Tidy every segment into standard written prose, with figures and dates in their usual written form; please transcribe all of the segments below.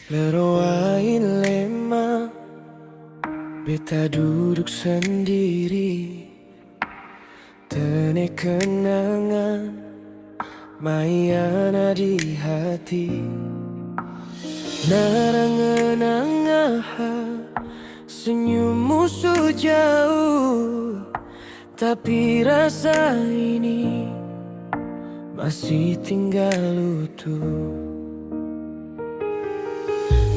Leroy lema, beta duduk sendiri. Tene kenangan mayana di hati. Narangenangaha senyummu sejauh, tapi rasa ini masih tinggal utuh.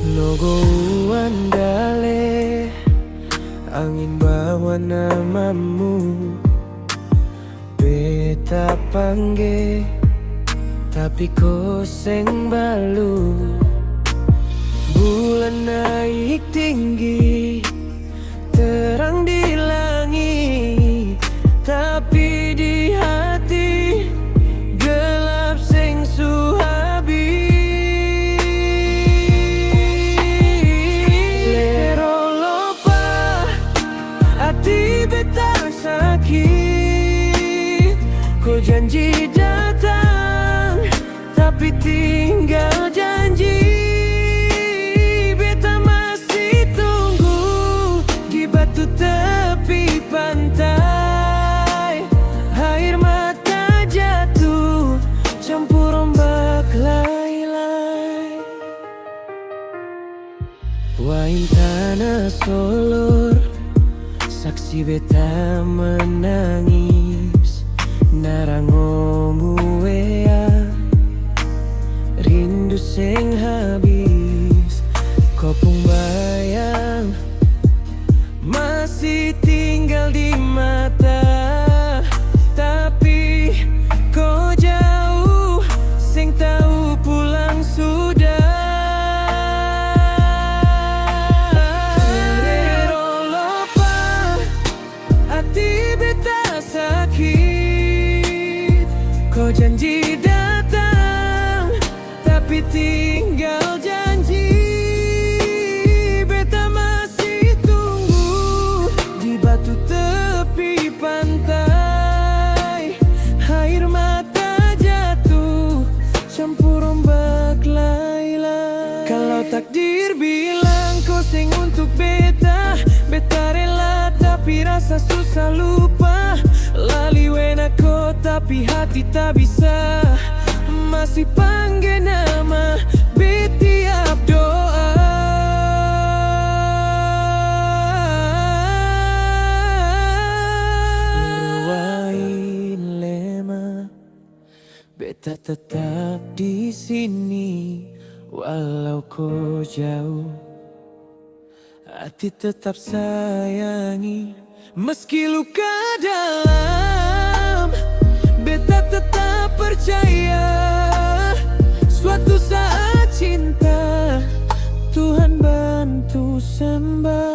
Logo andale, angin bawa namamu. Beta pangge, tapi koseng balu. Bulan naik tinggi, terang di langit, tapi di hati gelap sing suhabi. Lero lopa, hati beta sakit. Kau janji datang, tapi tinggal janji. Beta masih tunggu di batu tepi pantai. Air mata jatuh campur ombak lai-lai. Wain tanah solor, saksi beta menangis. Narangomu wea, rindu sing habis. Kopung bayang masih tinggal di mata, tapi kau jauh, sing tahu pulang sudah. Lero lopa, hati beta sakit. Kau janji datang, tapi tinggal janji. Beta masih tunggu di batu tepi pantai. Air mata jatuh campur ombak lai-lai. Kalau takdir bilang kau sing untuk beta, beta rela, tapi rasa susah lupa. Lali wena kau, tapi hati tak bisa. Masih panggil nama betiap doa. Leroy lema, beta tetap di sini. Walau kau jauh, hati tetap sayangi. Meski luka dalam, beta tetap percaya. Suatu saat cinta Tuhan bantu sembah.